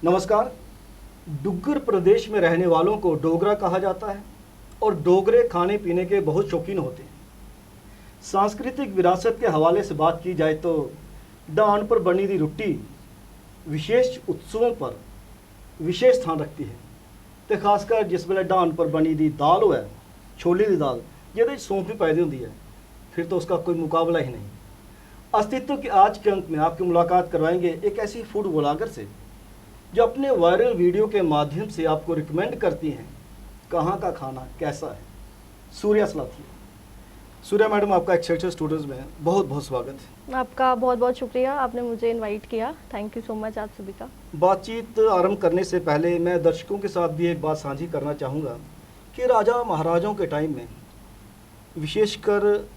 नमस्कार। डुग्गर प्रदेश में रहने वालों को डोगरा कहा जाता है और डोगरे खाने पीने के बहुत शौकीन होते हैं। सांस्कृतिक विरासत के हवाले से बात की जाए तो डांड पर बनी दी रोटी विशेष उत्सवों पर विशेष स्थान रखती है। तो खासकर जिस वेले डांड पर बनी दी दाल हो है, छोले की दाल जिहदे सौंफ भी पैदा होती है, फिर तो उसका कोई मुकाबला ही नहीं। अस्तित्व के आज के अंक में आपकी मुलाकात करवाएंगे एक ऐसी फूड ब्लॉगर से जो अपने वायरल वीडियो के माध्यम से आपको रिकमेंड करती हैं कहाँ का खाना कैसा है। सूर्या सलाथिया। सूर्या मैडम, आपका एक्सेलसियर स्टूडियोज में बहुत बहुत स्वागत है। आपका बहुत बहुत शुक्रिया, आपने मुझे इनवाइट किया। थैंक यू सो मच आप सभी का। बातचीत आरंभ करने से पहले मैं दर्शकों के साथ भी एक बात साझी करना चाहूँगा कि राजा महाराजाओं के टाइम में विशेषकर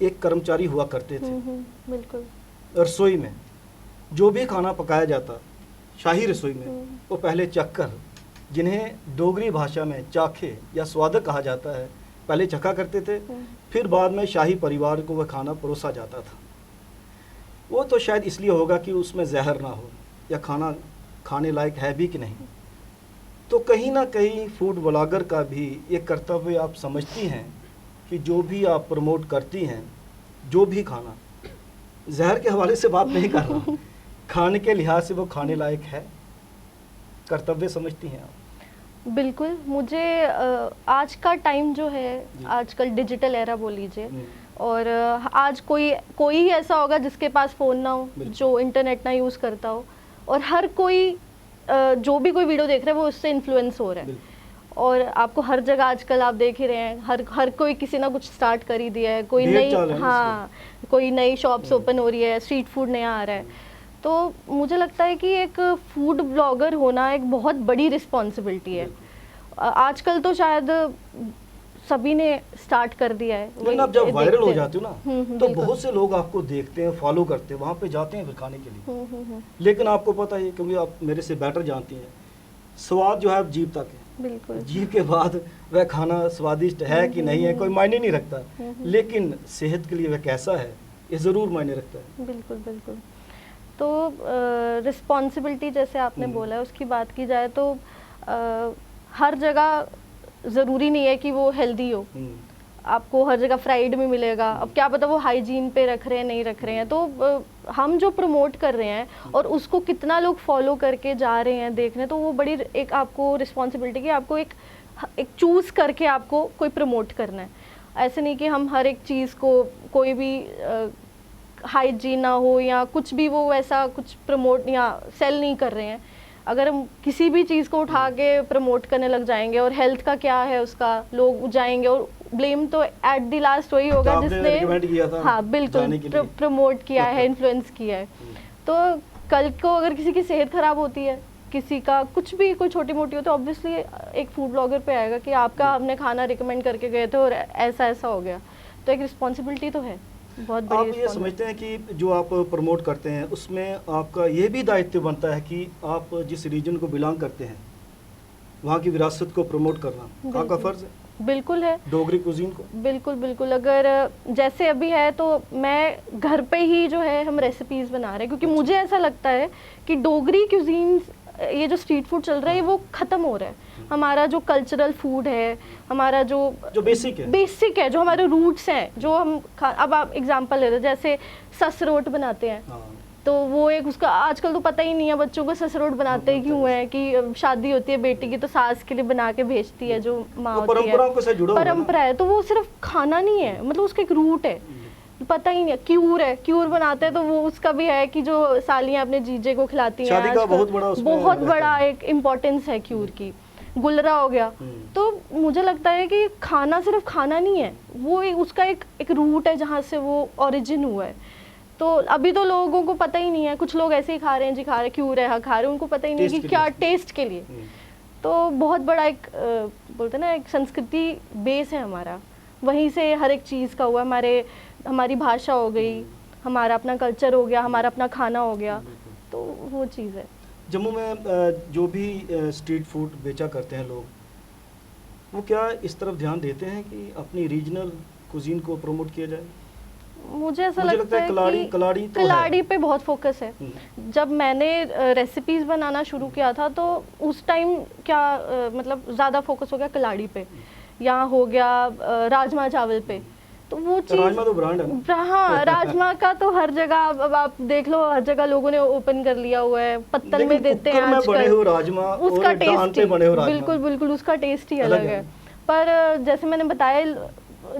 एक कर्मचारी हुआ करते थे। बिल्कुल। रसोई में जो भी खाना पकाया जाता शाही रसोई में, वो पहले चखकर, जिन्हें डोगरी भाषा में चाखे या स्वादक कहा जाता है, पहले चखा करते थे, फिर बाद में शाही परिवार को वह खाना परोसा जाता था। वो तो शायद इसलिए होगा कि उसमें जहर ना हो या खाना खाने लायक है भी कि नहीं। तो कहीं ना कहीं फूड ब्लॉगर का भी ये कर्तव्य आप समझती हैं कि जो भी आप प्रमोट करती हैं, जो भी खाना, जहर के हवाले से बात नहीं कर रहा, खाने के लिहाज से वो खाने लायक है, कर्तव्य समझती हैं आप? बिल्कुल। मुझे आज का टाइम जो है, आजकल डिजिटल एरा बोल लीजिए, और आज कोई ही ऐसा होगा जिसके पास फ़ोन ना हो, जो इंटरनेट ना यूज़ करता हो, और हर कोई जो भी कोई वीडियो देख रहा है वो उससे इन्फ्लुएंस हो रहा है। और आपको हर जगह आजकल आप देख ही रहे हैं, हर कोई किसी ना कुछ स्टार्ट कर ही दिया है। कोई नई शॉप्स ओपन हो रही है, स्ट्रीट फूड नया आ रहा है। तो मुझे लगता है कि एक फूड ब्लॉगर होना एक बहुत बड़ी रिस्पॉन्सिबिलिटी है। आजकल तो शायद सभी ने स्टार्ट कर दिया है। लेकिन आप जब वायरल हो जाते हो ना, तो बहुत से लोग आपको देखते हैं, फॉलो करते हैं, वहाँ पे जाते हैं फिर खाने के लिए। लेकिन आपको पता है, क्योंकि आप मेरे से बेटर जानती हैं, स्वाद जो है जीभ तक है। बिल्कुल। जीभ के बाद वह खाना स्वादिष्ट है कि नहीं है कोई मायने नहीं रखता, लेकिन सेहत के लिए वह कैसा है ये ज़रूर मायने रखता है। बिल्कुल बिल्कुल। तो रिस्पॉन्सिबिलिटी जैसे आपने बोला है, उसकी बात की जाए तो हर जगह ज़रूरी नहीं है कि वो हेल्दी हो। आपको हर जगह फ्राइड में मिलेगा, अब क्या पता वो हाइजीन पे रख रहे हैं नहीं रख रहे हैं। तो हम जो प्रमोट कर रहे हैं और उसको कितना लोग फॉलो करके जा रहे हैं देखने, तो वो बड़ी एक आपको रिस्पॉन्सिबिलिटी कि आपको एक चूज़ करके आपको कोई प्रमोट करना है। ऐसे नहीं कि हम हर एक चीज़ को कोई भी हाइजीन ना हो या कुछ भी वो वैसा कुछ प्रमोट या सेल नहीं कर रहे हैं। अगर हम किसी भी चीज़ को उठा के प्रमोट करने लग जाएंगे, और हेल्थ का क्या है उसका लोग जाएंगे, और ब्लेम तो एट द लास्ट वही होगा जिसने हाँ बिल्कुल प्रमोट किया है, इन्फ्लुएंस किया है। तो कल को अगर किसी की सेहत खराब होती है, किसी का कुछ भी कोई छोटी मोटी हो, तो ऑब्वियसली एक फूड ब्लॉगर पे आएगा कि आपका हमने खाना रिकमेंड करके गए थे और ऐसा ऐसा हो गया। तो एक रिस्पॉन्सिबिलिटी तो है बहुत बड़ी। आप ये समझते हैं कि जो आप प्रमोट करते हैं उसमें आपका ये भी दायित्व बनता है कि आप जिस रीजन को बिलोंग करते हैं वहाँ की विरासत को प्रमोट करना आपका फ़र्ज़ है? बिल्कुल है। डोगरी कुजीन को बिल्कुल बिल्कुल। अगर जैसे अभी है तो मैं घर पे ही जो है हम रेसिपीज़ बना रहे हैं, क्योंकि मुझे ऐसा लगता है कि डोगरी क्यूजीन, ये जो स्ट्रीट फूड चल रहा है वो ख़त्म हो रहा है। हमारा जो कल्चरल फूड है, हमारा जो बेसिक है, जो हमारे रूट्स हैं, जो हम अब आप एग्जांपल ले रहे, जैसे ससरोट बनाते हैं, तो वो एक उसका आजकल तो पता ही नहीं है बच्चों को ससरोट बनाते ही क्यों है कि शादी होती है बेटी की तो सास के लिए बना के भेजती है जो माँ होती है, परंपरा है। तो वो सिर्फ खाना नहीं है, मतलब उसका एक रूट है, पता ही नहीं। क्यूर बनाते हैं तो वो उसका भी है कि जो सालियाँ अपने जीजे को खिलाती हैं, बहुत बड़ा एक इम्पोर्टेंस है क्यूर की। गुलरा हो गया। तो मुझे लगता है कि खाना सिर्फ खाना नहीं है, वो उसका एक रूट है जहाँ से वो ओरिजिन हुआ है। तो अभी तो लोगों को पता ही नहीं है, कुछ लोग ऐसे ही खा रहे हैं, जी खा रहे क्यों रहे, हाँ खा रहे हैं, उनको पता ही नहीं कि क्या टेस्ट के लिए। तो बहुत बड़ा एक बोलते हैं ना एक संस्कृति बेस है हमारा, वहीं से हर एक चीज़ का हुआ। हमारी भाषा हो गई, हमारा अपना कल्चर हो गया, हमारा अपना खाना हो गया, तो वो चीज़ है। जम्मू में जो भी स्ट्रीट फूड बेचा करते हैं लोग, वो क्या इस तरफ ध्यान देते हैं कि अपनी रीजनल कुजीन को प्रमोट किया जाए? मुझे ऐसा मुझे लगता है कलाड़ी कि कलाड़ी तो है। कलाड़ी पे बहुत फोकस है। जब मैंने रेसिपीज बनाना शुरू किया था तो उस टाइम क्या मतलब ज़्यादा फोकस हो गया कलाड़ी पे, या हो गया राजमा चावल पे। तो वो चीज़, राजमा तो ब्रांड है ना। हाँ राजमा का तो हर जगह अब आप देख लो, हर जगह लोगों ने ओपन कर लिया हुआ है, पत्तल में देते हैं कुकर में बने हुए आजकल। राजमा उसका और डान टेस्ट पे बने हुए राजमा बिल्कुल बिल्कुल उसका टेस्ट ही अलग अलग है। है। पर जैसे मैंने बताया,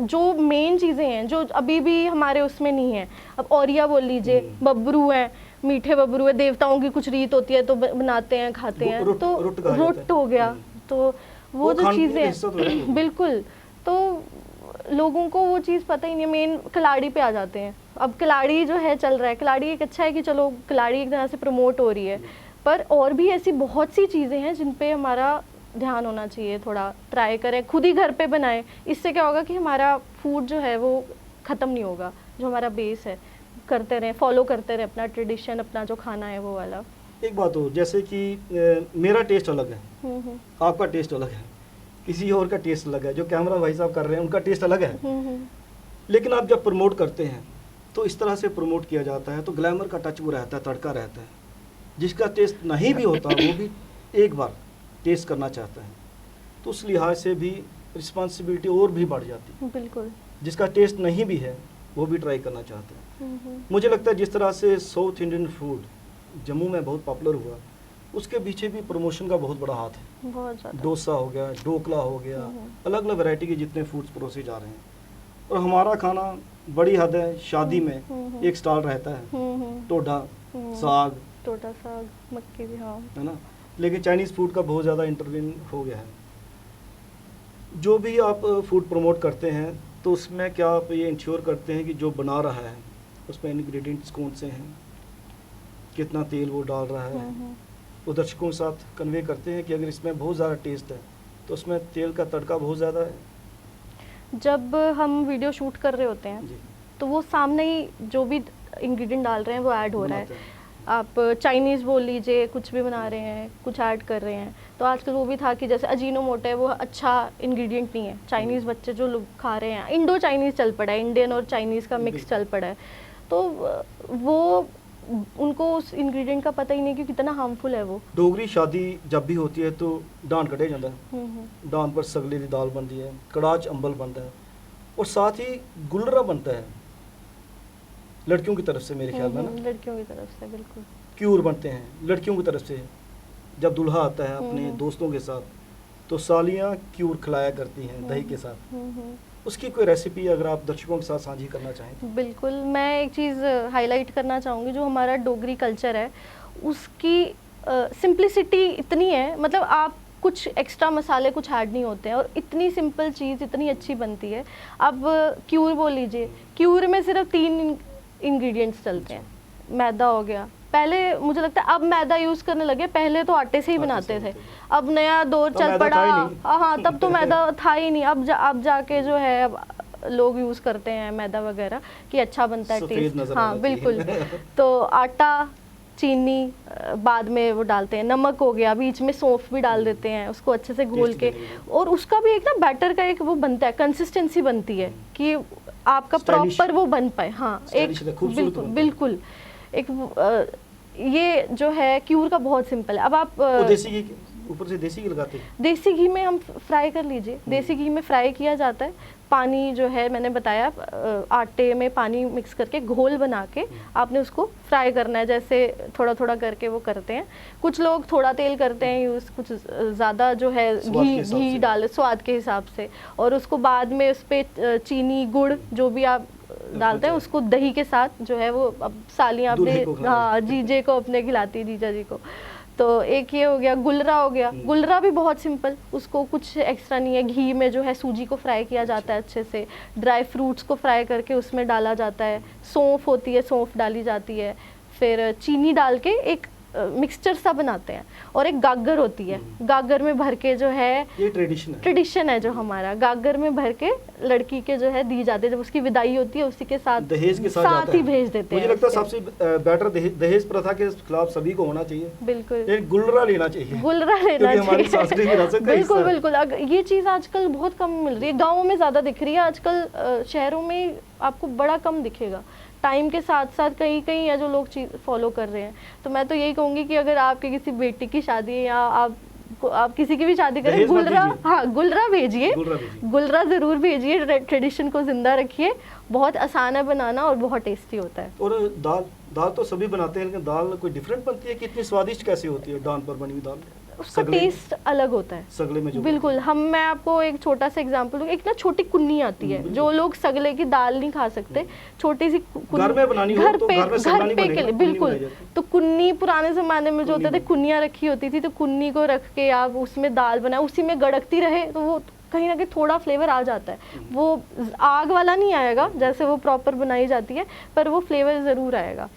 जो मेन चीज़ें हैं जो अभी भी हमारे उसमें नहीं है, अब औरिया बोल लीजिए, बबरू है, मीठे बबरू है, देवताओं की कुछ रीत होती है तो बनाते हैं खाते हैं, तो रुट हो गया। तो वो जो चीज़ें बिल्कुल, तो लोगों को वो चीज़ पता ही नहीं है। मेन कलाड़ी पे आ जाते हैं। अब कलाड़ी जो है चल रहा है, कलाड़ी एक अच्छा है कि चलो कलाड़ी एक तरह से प्रमोट हो रही है, पर और भी ऐसी बहुत सी चीज़ें हैं जिन पे हमारा ध्यान होना चाहिए। थोड़ा ट्राई करें, खुद ही घर पे बनाएं। इससे क्या होगा कि हमारा फूड जो है वो ख़त्म नहीं होगा, जो हमारा बेस है करते रहें, फॉलो करते रहें अपना ट्रेडिशन, अपना जो खाना है वो वाला। एक बात हो, जैसे कि मेरा टेस्ट अलग है, आपका टेस्ट अलग है, किसी और का टेस्ट अलग है, जो कैमरा भाई साहब कर रहे हैं उनका टेस्ट अलग है, लेकिन आप जब प्रमोट करते हैं तो इस तरह से प्रमोट किया जाता है तो ग्लैमर का टच वो रहता है, तड़का रहता है। जिसका टेस्ट नहीं भी होता वो भी एक बार टेस्ट करना चाहता है, तो उस लिहाज से भी रिस्पॉन्सिबिलिटी और भी बढ़ जाती है। बिल्कुल, जिसका टेस्ट नहीं भी है वो भी ट्राई करना चाहते हैं। मुझे लगता है जिस तरह से साउथ इंडियन फूड जम्मू में बहुत पॉपुलर हुआ, उसके पीछे भी प्रमोशन का बहुत बड़ा हाथ है। बहुत ज़्यादा। डोसा हो गया, ढोकला हो गया, अलग अलग वैरायटी के जितने फूड्स परोसे जा रहे हैं, और हमारा खाना बड़ी हद है, शादी में एक स्टॉल रहता है, टोडा साग, टोटा साग, मक्के भी, हाँ, है ना। लेकिन चाइनीज़ फूड का बहुत ज़्यादा इंटरवीन हो गया है। जो भी आप फूड प्रमोट करते हैं तो उसमें क्या आप ये इंश्योर करते हैं कि जो बना रहा है उसमें इंग्रेडिएंट्स कौन से हैं, कितना तेल वो डाल रहा है, वो दर्शकों के साथ कन्वे करते हैं कि अगर इसमें बहुत ज़्यादा टेस्ट है तो उसमें तेल का तड़का बहुत ज़्यादा है? जब हम वीडियो शूट कर रहे होते हैं जी, तो वो सामने ही जो भी इंग्रेडिएंट डाल रहे हैं वो ऐड हो रहा है। बनाते हैं। आप चाइनीज़ बोल लीजिए, कुछ भी बना रहे हैं, कुछ ऐड कर रहे हैं, तो आजकल वो भी था कि जैसे अजीनोमोटो है, वो अच्छा इंग्रेडिएंट नहीं है। चाइनीज़ बच्चे जो लोग खा रहे हैं, इंडो चाइनीज़ चल पड़ा है, इंडियन और चाइनीज़ का मिक्स चल पड़ा है, तो वो उनको उस इंग्रेडिएंट का पता ही नहीं कि कितना हार्मफुल है वो। डोगरी शादी जब भी होती है तो डान कटे जाता है, डान पर सगले की दाल बनती है, कड़ाच अंबल बनता है, और साथ ही गुलरा बनता है लड़कियों की तरफ से, मेरे ख्याल में ना, लड़कियों की तरफ से बिल्कुल क्यूर बनते हैं लड़कियों की तरफ से। जब दूल्हा आता है अपने दोस्तों के साथ तो सालियाँ क्यूर खिलाया करती हैं दही के साथ। उसकी कोई रेसिपी अगर आप दर्शकों के साथ साझी करना चाहें तो? बिल्कुल, मैं एक चीज़ हाईलाइट करना चाहूँगी, जो हमारा डोगरी कल्चर है उसकी सिंप्लिसिटी इतनी है, मतलब आप कुछ एक्स्ट्रा मसाले कुछ ऐड नहीं होते हैं और इतनी सिंपल चीज़ इतनी अच्छी बनती है। अब क्यूर बोल लीजिए, क्यूर में सिर्फ 3 इंग्रेडिएंट्स चलते हैं। मैदा हो गया, पहले मुझे लगता है अब मैदा यूज़ करने लगे, पहले तो आटे से ही बनाते थे। अब नया दौर चल पड़ा, हाँ तब तो मैदा था ही नहीं। अब जाके जो है अब लोग यूज़ करते हैं मैदा वगैरह कि अच्छा बनता है टेस्ट, हाँ बिल्कुल। तो आटा, चीनी बाद में वो डालते हैं, नमक हो गया, बीच में सौंफ भी डाल देते हैं, उसको अच्छे से घोल के, और उसका भी एक ना बैटर का एक वो बनता है, कंसिस्टेंसी बनती है कि आपका प्रॉपर वो बन पाए। हाँ, एक बिल्कुल बिल्कुल एक ये जो है क्यूर का बहुत सिंपल है। अब आप देसी घी ऊपर से देसी घी लगाते हैं? देसी घी में हम फ्राई कर लीजिए, देसी घी में फ्राई किया जाता है। पानी जो है मैंने बताया, आटे में पानी मिक्स करके घोल बना के आपने उसको फ्राई करना है, जैसे थोड़ा थोड़ा करके वो करते हैं। कुछ लोग थोड़ा तेल करते हैं यूज़, कुछ ज़्यादा जो है घी डाल स्वाद के हिसाब से, और उसको बाद में उस पर चीनी गुड़ जो भी आप डालते हैं उसको दही के साथ जो है वो अब सालियाँ अपने, हाँ जीजे को अपने खिलाती है, जीजा जी को। तो एक ये हो गया, गुलरा हो गया। गुलरा भी बहुत सिंपल, उसको कुछ एक्स्ट्रा नहीं है, घी में जो है सूजी को फ्राई किया जाता है अच्छे से, ड्राई फ्रूट्स को फ्राई करके उसमें डाला जाता है, सौंफ होती है, सौंफ डाली जाती है, फिर चीनी डाल के एक मिक्सचर सा बनाते हैं, और एक गागर होती है, गागर में भर के जो है, ये ट्रेडिशन है जो हमारा, गागर में भर के लड़की के जो है दी जाती है, जब उसकी विदाई होती है उसी के साथ दहेज के साथ ही भेज देते हैं। मुझे लगता है सबसे बेटर दहेज प्रथा के खिलाफ सभी को होना चाहिए। बिल्कुल, एक गुलरा लेना चाहिए, हमारी सांस्कृतिक विरासत का बिल्कुल बिल्कुल। ये चीज़ आजकल बहुत कम मिल रही है, गाँवों में ज़्यादा दिख रही है आजकल, शहरों में आपको बड़ा कम दिखेगा। टाइम के साथ साथ कहीं कहीं है जो लोग चीज़ फॉलो कर रहे हैं। तो मैं तो यही कहूँगी कि अगर आपके किसी बेटी की शादी है या आप किसी की भी शादी करें, गुलरा भेजिए, गुलरा ज़रूर भेजिए, ट्रेडिशन को जिंदा रखिए। बहुत आसान है बनाना और बहुत टेस्टी होता है। और दाल तो सभी बनाते हैं, लेकिन दाल कोई डिफरेंट बनती है कि इतनी स्वादिष्ट कैसे होती है दाल पर बनी हुई दाल? उसका टेस्ट अलग होता है सगले में जो बिल्कुल। मैं आपको एक छोटा सा एग्जांपल दूं, एक ना छोटी कुन्नी आती है, जो लोग सगले की दाल नहीं खा सकते, छोटी सी घर में बनानी हो तो घर पे के लिए बिल्कुल। तो कुन्नी पुराने जमाने में जो होते थे, कुन्नियाँ रखी होती थी, तो कुन्नी को रख के आप उसमें दाल बनाए, उसी में गड़कती रहे, तो वो कहीं ना कहीं थोड़ा फ्लेवर आ जाता है। वो आग वाला नहीं आएगा जैसे वो प्रॉपर बनाई जाती है, पर वो फ्लेवर ज़रूर आएगा।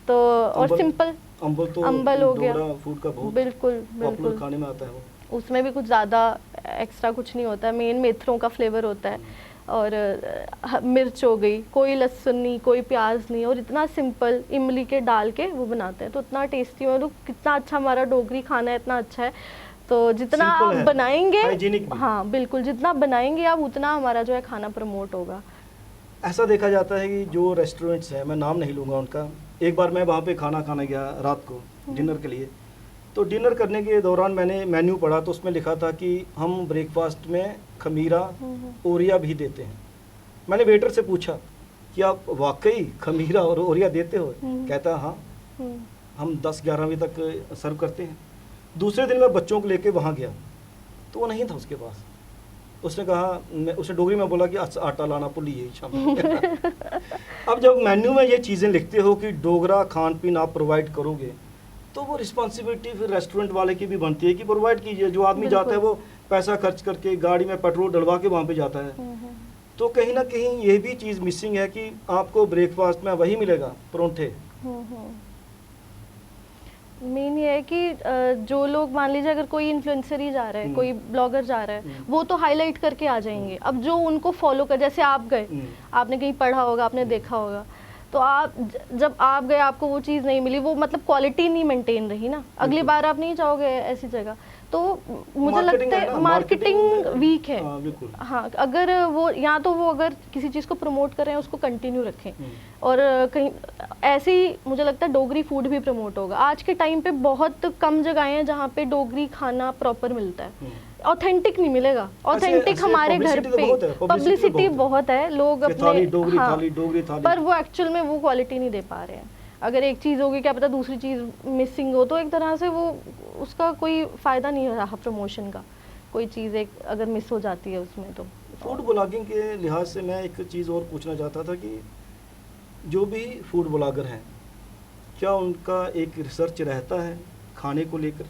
तो और सिंपल अंबल हो गया, फूड का बहुत बिल्कुल बिल्कुल खाने में आता है वो। उसमें भी कुछ ज़्यादा एक्स्ट्रा कुछ नहीं होता है, मेन मेथरों का फ्लेवर होता है, और मिर्च हो गई, कोई लहसुन नहीं, कोई प्याज नहीं, और इतना सिंपल इमली के डाल के वो बनाते हैं, तो इतना टेस्टी है। कितना अच्छा हमारा डोगरी खाना है, इतना अच्छा है। तो जितना आप बनाएंगे, हाँ बिल्कुल, जितना बनाएंगे आप उतना हमारा जो है खाना प्रमोट होगा। ऐसा देखा जाता है कि जो रेस्टोरेंट्स हैं, मैं नाम नहीं लूँगा उनका, एक बार मैं वहाँ पे खाना खाने गया रात को डिनर के लिए, तो डिनर करने के दौरान मैंने मेन्यू पढ़ा, तो उसमें लिखा था कि हम ब्रेकफास्ट में खमीरा ओरिया भी देते हैं। मैंने वेटर से पूछा कि आप वाकई खमीरा और ओरिया देते हो? कहता हाँ, हम 10-11 बजे तक सर्व करते हैं। दूसरे दिन मैं बच्चों को लेके वहाँ गया तो वो नहीं था उसके पास। उसने कहा, उसने डोगरी में बोला कि आटा लाना भुल्ली है शाम। अब जब मेन्यू में ये चीज़ें लिखते हो कि डोगरा खान पीन आप प्रोवाइड करोगे, तो वो रिस्पॉन्सिबिलिटी फिर रेस्टोरेंट वाले की भी बनती है कि प्रोवाइड कीजिए। जो आदमी जाता है वो पैसा खर्च करके गाड़ी में पेट्रोल डलवा के वहाँ पे जाता है, तो कहीं ना कहीं ये भी चीज़ मिसिंग है कि आपको ब्रेकफास्ट में वही मिलेगा, परोंठे। मेन ये है कि जो लोग, मान लीजिए अगर कोई इन्फ्लुएंसर ही जा रहा है, कोई ब्लॉगर जा रहा है, वो तो हाईलाइट करके आ जाएंगे। अब जो उनको फॉलो कर, जैसे आप गए, आपने कहीं पढ़ा होगा, आपने देखा होगा, तो आप जब आप गए आपको वो चीज़ नहीं मिली, वो मतलब क्वालिटी नहीं मेंटेन रही ना, अगली बार आप नहीं जाओगे ऐसी जगह। तो मुझे लगता है मार्केटिंग वीक है। हाँ, अगर वो या तो वो अगर किसी चीज़ को प्रमोट कर रहे हैं उसको कंटिन्यू रखें, और कहीं ऐसे ही मुझे लगता है डोगरी फूड भी प्रमोट होगा। आज के टाइम पे बहुत कम जगहें हैं जहाँ पे डोगरी खाना प्रॉपर मिलता है, ऑथेंटिक नहीं मिलेगा। ऑथेंटिक हमारे घर पे पब्लिसिटी बहुत है, लोग अपने हाँ, पर वो एक्चुअल में वो क्वालिटी नहीं दे पा रहे हैं। अगर एक चीज़ होगी, क्या पता दूसरी चीज़ मिसिंग हो, तो एक तरह से वो उसका कोई फ़ायदा नहीं रहा प्रमोशन का। कोई चीज़ एक अगर मिस हो जाती है उसमें तो। फूड ब्लॉगिंग के लिहाज से मैं एक चीज़ और पूछना चाहता था कि जो भी फूड ब्लॉगर हैं, क्या उनका एक रिसर्च रहता है खाने को लेकर?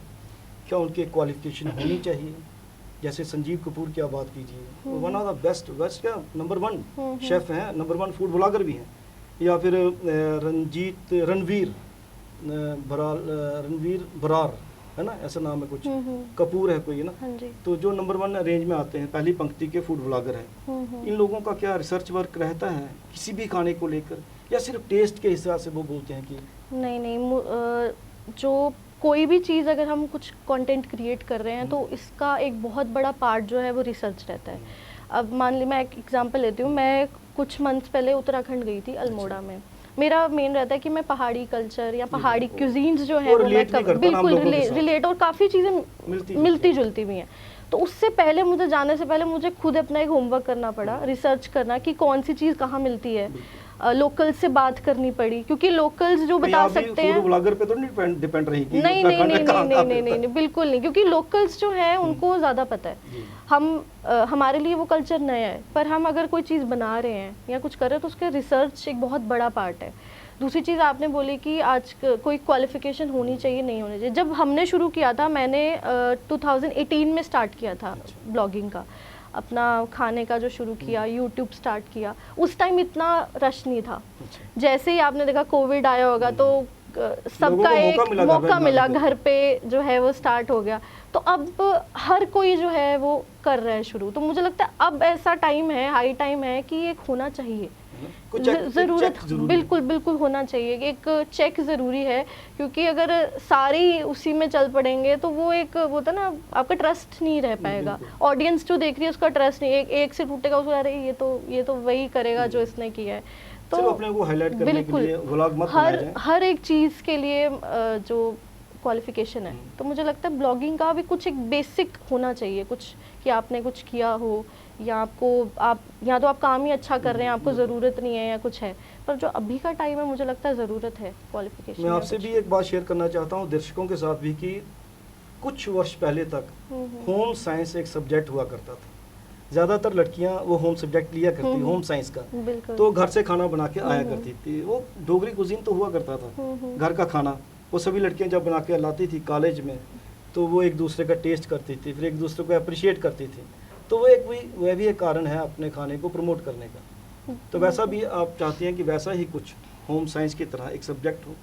क्या उनके क्वालिफिकेशन होनी चाहिए? जैसे संजीव कपूर की आप बात कीजिए, वन ऑफ द बेस्ट क्या नंबर 1 शेफ़ हैं, नंबर 1 फूड ब्लॉगर भी हैं। या फिर रणवीर बरार है ना, ऐसा नाम है कुछ, कपूर है कोई, है ना, तो जो नंबर 1 रेंज में आते हैं, पहली पंक्ति के फूड ब्लॉगर हैं। इन लोगों का क्या रिसर्च वर्क रहता है किसी भी खाने को लेकर, या सिर्फ टेस्ट के हिसाब से वो बोलते हैं कि नहीं, जो कोई भी चीज़ अगर हम कुछ कंटेंट क्रिएट कर रहे हैं तो इसका एक बहुत बड़ा पार्ट जो है वो रिसर्च रहता है। अब मान ली मैं एक एग्जांपल लेती हूँ, मैं कुछ मंथ्स पहले उत्तराखंड गई थी, अल्मोड़ा में। मेरा मेन रहता है कि मैं पहाड़ी कल्चर या पहाड़ी क्यूजीन्स जो है वो मैं बिल्कुल रिलेट, और काफ़ी चीज़ें मिलती जुलती भी हैं। तो उससे पहले, मुझे जाने से पहले मुझे खुद अपना एक होमवर्क करना पड़ा, रिसर्च करना कि कौन सी चीज़ कहाँ मिलती है। लोकल्स से बात करनी पड़ी, क्योंकि लोकल्स जो बता सकते हैं, फूड ब्लॉगर पे तो नहीं डिपेंड रही कि नहीं, बिल्कुल नहीं, क्योंकि लोकल्स जो हैं उनको ज़्यादा पता है। हमारे लिए वो कल्चर नया है, पर हम अगर कोई चीज़ बना रहे हैं या कुछ कर रहे हैं तो उसके रिसर्च एक बहुत बड़ा पार्ट है। दूसरी चीज़ आपने बोली कि आज कोई क्वालिफिकेशन होनी चाहिए, नहीं होनी चाहिए। जब हमने शुरू किया था, मैंने 2018 में स्टार्ट किया था ब्लॉगिंग का, अपना खाने का जो शुरू किया, यूट्यूब स्टार्ट किया, उस टाइम इतना रश नहीं था। जैसे ही आपने देखा कोविड आया होगा तो सबका एक मौका मिला, पे। घर पे जो है वो स्टार्ट हो गया, तो अब हर कोई जो है वो कर रहा है शुरू। तो मुझे लगता है अब ऐसा टाइम है, हाई टाइम है कि एक होना चाहिए, ज़रूरत बिल्कुल बिल्कुल होना चाहिए कि एक चेक ज़रूरी है, क्योंकि अगर सारे ही उसी में चल पड़ेंगे तो वो एक वो होता ना, आपका ट्रस्ट नहीं रह पाएगा, ऑडियंस जो देख रही है उसका ट्रस्ट नहीं, एक से टूटेगा, उसको अरे ये तो वही करेगा जो इसने किया है। तो अपने को हाईलाइट करने के लिए व्लॉग मत हर एक चीज़ के लिए जो क्वालिफिकेशन है, तो मुझे लगता है ब्लॉगिंग का भी कुछ एक बेसिक होना चाहिए, कुछ कि आपने कुछ किया हो, या या तो आप काम ही अच्छा कर रहे हैं, आपको ज़रूरत नहीं है या कुछ है, पर जो अभी का टाइम है मुझे लगता है ज़रूरत है क्वालिफिकेशन। मैं आपसे भी एक बात शेयर करना चाहता हूँ, दर्शकों के साथ भी, कि कुछ वर्ष पहले तक होम साइंस एक सब्जेक्ट हुआ करता था। ज़्यादातर लड़कियां वो होम सब्जेक्ट लिया करती, होम साइंस का, तो घर से खाना बना के आया करती थी। वो डोगरी कुजीन तो हुआ करता था, घर का खाना, वो सभी लड़कियां जब बना के लाती थी कॉलेज में, तो वो एक दूसरे का टेस्ट करती थी, फिर एक दूसरे को अप्रिशिएट करती थी। तो वह भी एक कारण है अपने खाने को प्रमोट करने का। तो वैसा भी आप चाहती हैं कि वैसा ही कुछ होम साइंस की तरह एक सब्जेक्ट हो,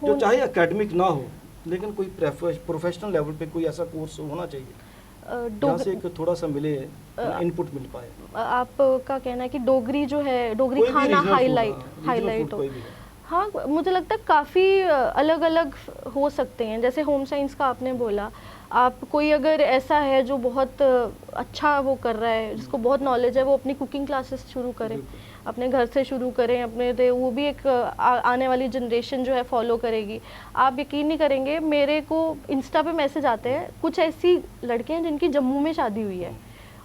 जो चाहे एकेडमिक ना हो, लेकिन कोई प्रोफेशनल लेवल पे कोई ऐसा कोर्स होना चाहिए जहाँ से एक थोड़ा सा मिले, इनपुट मिल पाए। आपका कहना है कि डोगरी जो है, डोगरी खाना हाईलाइट हो। हाँ, मुझे लगता है काफ़ी अलग अलग हो सकते हैं। जैसे होम साइंस का आपने बोला, आप कोई अगर ऐसा है जो बहुत अच्छा वो कर रहा है, जिसको बहुत नॉलेज है, वो अपनी कुकिंग क्लासेस शुरू करें, अपने घर से शुरू करें, अपने वो भी एक आने वाली जनरेशन जो है फॉलो करेगी। आप यकीन नहीं करेंगे, मेरे को इंस्टा पे मैसेज आते हैं, कुछ ऐसी लड़कियां जिनकी जम्मू में शादी हुई है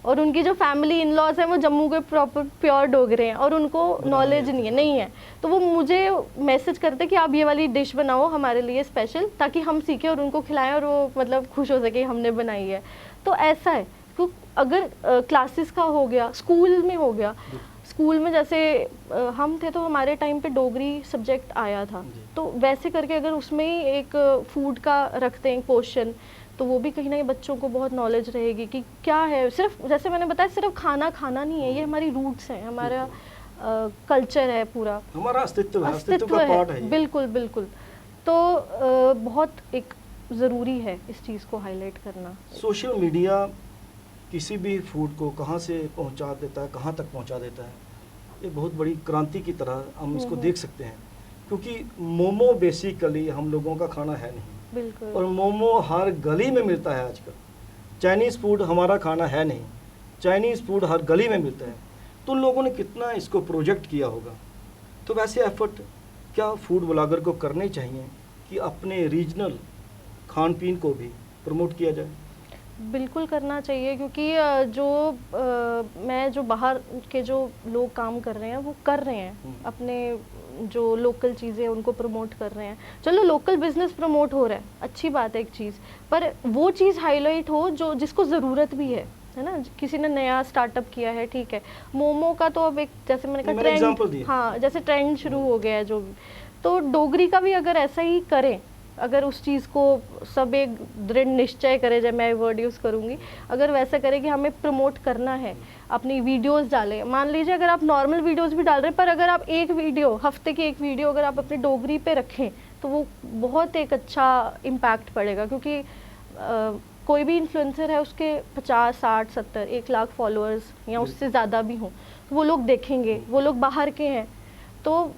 और उनकी जो फैमिली इन लॉज है वो जम्मू के प्रॉपर प्योर डोगरे हैं और उनको नॉलेज नहीं है, तो वो मुझे मैसेज करते कि आप ये वाली डिश बनाओ हमारे लिए स्पेशल, ताकि हम सीखें और उनको खिलाएं और वो मतलब खुश हो सके हमने बनाई है। तो ऐसा है, तो अगर क्लासेस का हो गया, स्कूल में हो गया, स्कूल में जैसे हम थे तो हमारे टाइम पे डोगरी सब्जेक्ट आया था, तो वैसे करके अगर उसमें ही एक फूड का रखते हैं पोर्शन, तो वो भी कहीं ना कहीं बच्चों को बहुत नॉलेज रहेगी कि क्या है। सिर्फ जैसे मैंने बताया, सिर्फ खाना नहीं है, ये हमारी रूट्स हैं, हमारा कल्चर है, पूरा हमारा अस्तित्व का पार्ट है। बिल्कुल बिल्कुल। तो बहुत एक ज़रूरी है इस चीज़ को हाईलाइट करना। सोशल मीडिया किसी भी फूड को कहाँ से पहुँचा देता है, कहाँ तक पहुँचा देता है, ये बहुत बड़ी क्रांति की तरह हम इसको देख सकते हैं। क्योंकि मोमो बेसिकली हम लोगों का खाना है नहीं, बिल्कुल, और मोमो हर गली में मिलता है आजकल। चाइनीज़ फूड हमारा खाना है नहीं, चाइनीज़ फूड हर गली में मिलता है। तो उन लोगों ने कितना इसको प्रोजेक्ट किया होगा। तो वैसे एफर्ट क्या फूड ब्लॉगर को करने चाहिए कि अपने रीजनल खान पीन को भी प्रमोट किया जाए? बिल्कुल करना चाहिए, क्योंकि मैं जो बाहर के जो लोग काम कर रहे हैं वो कर रहे हैं, अपने जो लोकल चीज़ें उनको प्रमोट कर रहे हैं। चलो लोकल बिजनेस प्रमोट हो रहा है, अच्छी बात है एक चीज़, पर वो चीज़ हाईलाइट हो जो जिसको ज़रूरत भी है ना। किसी ने नया स्टार्टअप किया है, ठीक है, मोमो का तो अब एक, जैसे मैंने कहा, ट्रेंड, हाँ, जैसे ट्रेंड शुरू हो गया है जो भी, तो डोगरी का भी अगर ऐसा ही करें, अगर उस चीज़ को सब एक दृढ़ निश्चय करे, जब मैं वर्ड यूज़ करूँगी, अगर वैसा करे कि हमें प्रमोट करना है, अपनी वीडियोस डालें। मान लीजिए अगर आप नॉर्मल वीडियोस भी डाल रहे हैं, पर अगर आप एक वीडियो, हफ्ते की एक वीडियो अगर आप अपनी डोगरी पे रखें, तो वो बहुत एक अच्छा इम्पैक्ट पड़ेगा। क्योंकि कोई भी इन्फ्लुएंसर है, उसके 50, 60, 70, 1 लाख फॉलोअर्स या उससे ज़्यादा भी हों, तो वो लोग देखेंगे, वो लोग बाहर के हैं तो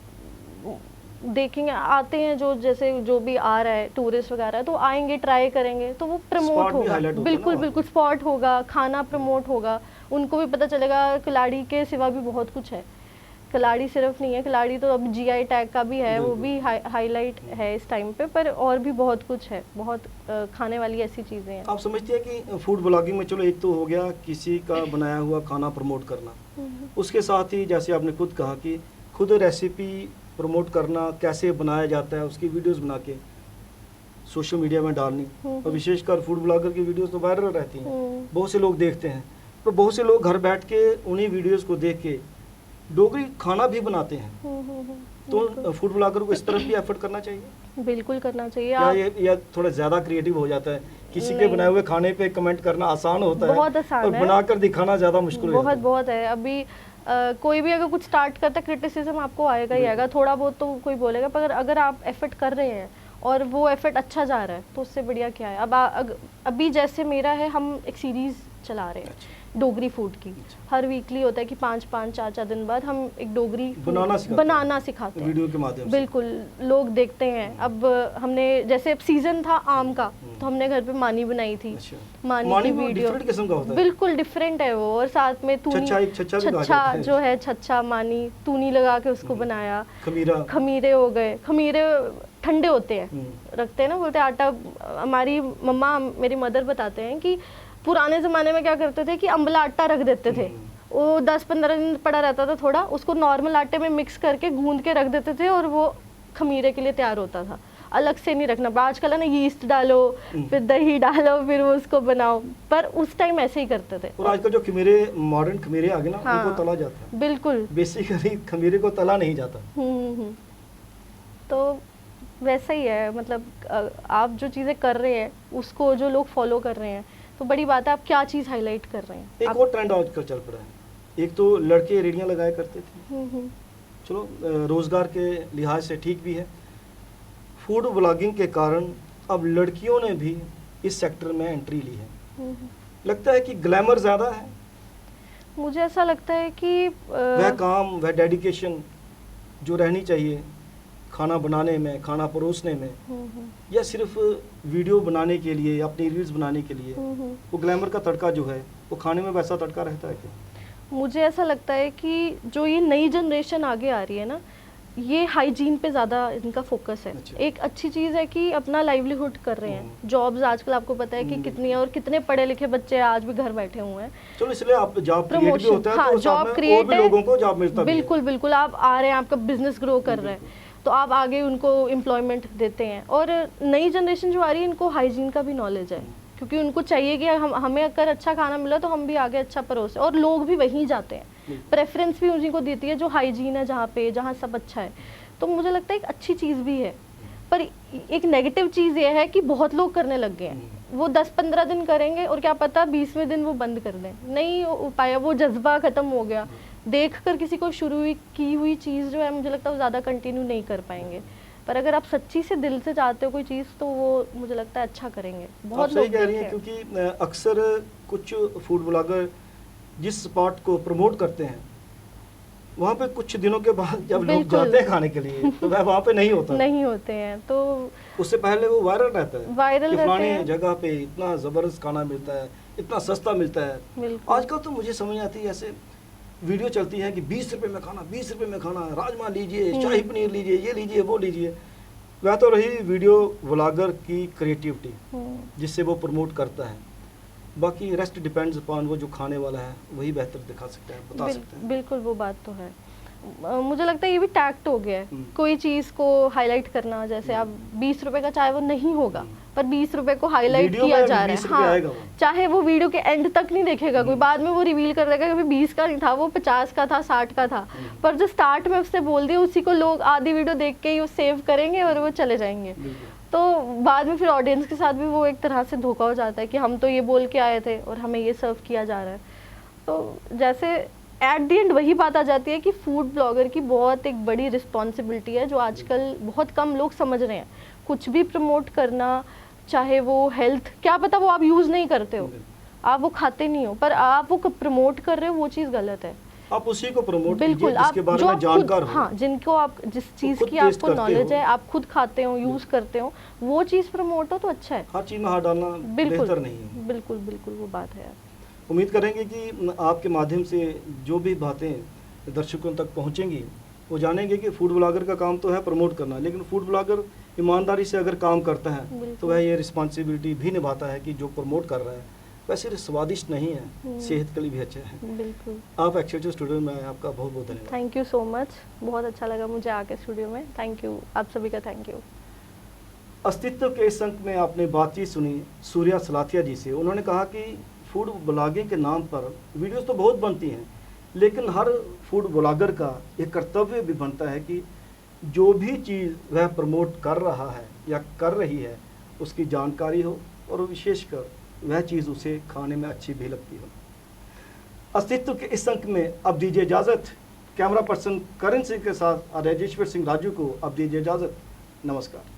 देखेंगे, आते हैं, जो जैसे जो भी आ रहा है टूरिस्ट वगैरह, तो आएंगे, ट्राई करेंगे, तो वो प्रमोट होगा, बिल्कुल बिल्कुल, स्पॉट होगा, खाना प्रमोट होगा, उनको भी पता चलेगा कलाड़ी के सिवा भी बहुत कुछ है। कलाड़ी सिर्फ नहीं है, कलाड़ी तो अब जीआई टैग का भी है, वो भी हाईलाइट है इस टाइम पे, पर और भी बहुत कुछ है, बहुत खाने वाली ऐसी चीज़ें हैं। आप समझते हैं कि फूड ब्लॉगिंग में, चलो एक तो हो गया किसी का बनाया हुआ खाना प्रमोट करना, उसके साथ ही जैसे आपने खुद कहा कि खुद रेसिपी प्रमोट करना, कैसे बनाया जाता है, उसकी वीडियोस बना के सोशल मीडिया में डालनी, और विशेषकर फूड ब्लॉगर की वीडियोस तो वायरल रहती हैं, बहुत से लोग देखते हैं, तो बहुत से लोग घर बैठ के उन्हीं वीडियोस को देख के डोगरी खाना भी बनाते हैं। तो फूड ब्लॉगर को इस तरफ भी एफर्ट करना चाहिए। बिल्कुल करना चाहिए। या थोड़ा ज़्यादा क्रिएटिव हो जाता है, किसी के बनाए हुए खाने पे कमेंट करना आसान होता है, बहुत आसान और बनाकर दिखाना ज़्यादा मुश्किल बहुत है। अभी कोई भी अगर कुछ स्टार्ट करता है क्रिटिसिज्म आपको आएगा ही आएगा, थोड़ा बहुत तो कोई बोलेगा, पर अगर आप एफर्ट कर रहे हैं और वो एफर्ट अच्छा जा रहा है तो उससे बढ़िया क्या है। अभी जैसे मेरा है, हम एक सीरीज़ चला रहे हैं डोगरी फूड की। हर वीकली होता है कि 5-5 4-4 दिन बाद हम एक डोगरी बनाना सिखाते हैं वीडियो के माध्यम से। बिल्कुल, लोग देखते हैं। अब हमने जैसे अब सीजन था आम का, तो हमने घर पे मानी बनाई थी। मानी की वीडियो डिफरेंट किस्म का होता है, बिल्कुल डिफरेंट है वो, और साथ में छच्छा जो है, छच्छा मानी तूनी लगा के उसको बनाया। खमीरे हो गए, खमीरे ठंडे होते हैं, रखते हैं ना, बोलते हैं आटा। हमारी मम्मा, मेरी मदर बताते हैं कि पुराने ज़माने में क्या करते थे कि अम्बला आटा रख देते थे, वो 10-15 दिन पड़ा रहता था, थोड़ा उसको नॉर्मल आटे में मिक्स करके गूंद के रख देते थे और वो खमीरे के लिए तैयार होता था। अलग से नहीं रखना। आजकल है ना, यीस्ट डालो, फिर दही डालो, फिर वो उसको बनाओ, पर उस टाइम ऐसे ही करते थे। और आजकल जो खमीरे, मॉडर्न खमीरे आ गए ना, हाँ, उनको तला जाता है। बिल्कुल, बेसिकली खमीरे को तला नहीं जाता। तो वैसा ही है, मतलब आप जो चीज़ें कर रहे हैं उसको जो लोग फॉलो कर रहे हैं तो बड़ी बात है, आप क्या चीज़ हाईलाइट कर रहे हैं। एक और ट्रेंड आजकल चल पड़ा है, एक तो लड़के रेडियां लगाया करते थे, चलो रोजगार के लिहाज से ठीक भी है। फूड ब्लॉगिंग के कारण अब लड़कियों ने भी इस सेक्टर में एंट्री ली है। लगता है कि ग्लैमर ज़्यादा है। मुझे ऐसा लगता है कि वह काम, वह डेडिकेशन जो रहनी चाहिए खाना बनाने में, खाना परोसने में, या सिर्फ वीडियो बनाने के लिए, अपनी रील्स बनाने के लिए, वो ग्लैमर का तड़का जो है वो खाने में वैसा तड़का रहता है क्या? मुझे ऐसा लगता है कि जो ये नई जनरेशन आगे आ रही है ना, ये हाइजीन पे ज़्यादा इनका फोकस है। अच्छा। एक अच्छी चीज़ है कि अपना लाइवलीहुड कर रहे हैं। जॉब्स आजकल आपको पता है कि कितनी है, और कितने पढ़े लिखे बच्चे आज भी घर बैठे हुए हैं। चलो, इसलिए आप जॉब क्रिएट भी होता है, हाँ, तो जॉब क्रिएट है, लोगों को जॉब मिलता बिल्कुल बिल्कुल। आप आ रहे हैं, आपका बिजनेस ग्रो कर रहा है, तो आप आगे उनको एम्प्लॉयमेंट देते हैं। और नई जनरेशन जो आ रही है, इनको हाइजीन का भी नॉलेज है, क्योंकि उनको चाहिए कि हमें अगर अच्छा खाना मिला तो हम भी आगे अच्छा परोसें, और लोग भी वहीं जाते हैं। प्रेफरेंस भी उसी को देती है जो हाइजीन है, जहाँ सब अच्छा है। तो मुझे लगता है एक अच्छी चीज़ भी है, पर एक नेगेटिव चीज़ ये है कि बहुत लोग करने लग गए हैं। वो 10-15 दिन करेंगे और क्या पता 20वें दिन वो बंद कर दें, नहीं हो पाया, वो जज्बा ख़त्म हो गया। देखकर किसी को शुरू की हुई चीज़ जो है, मुझे लगता है वो ज़्यादा कंटिन्यू नहीं कर पाएंगे। पर अगर आप सच्ची से दिल से चाहते हो कोई चीज़, तो वो मुझे लगता है अच्छा करेंगे। बहुत लोग कह रही हैं, क्योंकि अक्सर कुछ फूड ब्लॉगर जिस स्पॉट को प्रमोट करते हैं, वहाँ पे कुछ दिनों के बाद जब लोग जाते हैं खाने के लिए, तो वह वहाँ पे नहीं होते हैं। तो उससे पहले वो वायरल रहता है, वायरल फलानी जगह पे इतना ज़बरदस्त खाना मिलता है, इतना सस्ता मिलता है। आजकल तो मुझे समझ आती है, ऐसे वीडियो चलती है कि 20 रुपए में खाना, 20 रुपए में खाना, राजमा लीजिए, शाही पनीर लीजिए, ये लीजिए, वो लीजिए। वह तो रही वीडियो व्लॉगर की क्रिएटिविटी, जिससे वो प्रमोट करता है। बाकी रेस्ट डिपेंड्स अपॉन वो जो खाने वाला है, वही बेहतर दिखा सकता है, बता सकता है। बिल्कुल, वो बात तो है। मुझे लगता है ये भी टैक्ट हो गया है, कोई चीज़ को हाईलाइट करना। जैसे आप 20 रुपए का, चाहे वो नहीं होगा, पर 20 रुपए को हाईलाइट किया जा रहा है। हाँ, चाहे वो वीडियो के एंड तक नहीं देखेगा कोई, बाद में वो रिवील कर देगा कि 20 का नहीं था, वो 50 का था, 60 का था, पर जो स्टार्ट में उसने बोल दिया, उसी को लोग आधी वीडियो देख के ही वो सेव करेंगे और वो चले जाएंगे। तो बाद में फिर ऑडियंस के साथ भी वो एक तरह से धोखा हो जाता है कि हम तो ये बोल के आए थे और हमें ये सर्व किया जा रहा है। तो जैसे एट दी एंड वही बात आ जाती है कि फूड ब्लॉगर की बहुत एक बड़ी रिस्पॉन्सिबिलिटी है, जो आजकल बहुत कम लोग समझ रहे हैं। कुछ भी प्रमोट करना, चाहे वो हेल्थ, क्या पता वो आप यूज़ नहीं करते हो, आप वो खाते नहीं हो, पर आप वो प्रमोट कर रहे हो, वो चीज़ गलत है। आप उसी को प्रमोट कीजिए जिसके बारे में जानकार हो। हाँ, जिनको आप, जिस चीज़ की आपको नॉलेज है, आप खुद खाते हो, यूज़ करते हो, वो चीज़ प्रमोट हो तो अच्छा है। हर चीज़ में हाथ डालना बेहतर नहीं है। बिल्कुल बिल्कुल, वो बात है। उम्मीद करेंगे कि आपके माध्यम से जो भी बातें दर्शकों तक पहुंचेंगी, वो जानेंगे कि फूड ब्लॉगर का काम तो है प्रमोट करना, लेकिन फूड ब्लॉगर ईमानदारी से अगर काम करता है तो वह ये रिस्पॉन्सिबिलिटी भी निभाता है कि जो प्रमोट कर रहा है वह सिर्फ स्वादिष्ट नहीं है, सेहत के लिए भी अच्छा है। बिल्कुल। आप एक्चुअली स्टूडियो में आए, आपका बहुत बहुत धन्यवाद। थैंक यू सो मच, बहुत अच्छा लगा मुझे आके स्टूडियो में। थैंक यू, आप सभी का थैंक यू। अस्तित्व के इस अंक में आपने बातचीत सुनी सूर्या सलाथिया जी से। उन्होंने कहा कि फूड ब्लॉगिंग के नाम पर वीडियोस तो बहुत बनती हैं, लेकिन हर फूड ब्लॉगर का एक कर्तव्य भी बनता है कि जो भी चीज़ वह प्रमोट कर रहा है या कर रही है, उसकी जानकारी हो, और विशेषकर वह चीज़ उसे खाने में अच्छी भी लगती हो। अस्तित्व के इस अंक में अब दीजिए इजाज़त। कैमरा पर्सन करण सिंह के साथ राजेश्वर सिंह राजू को अब दीजिए इजाज़त। नमस्कार।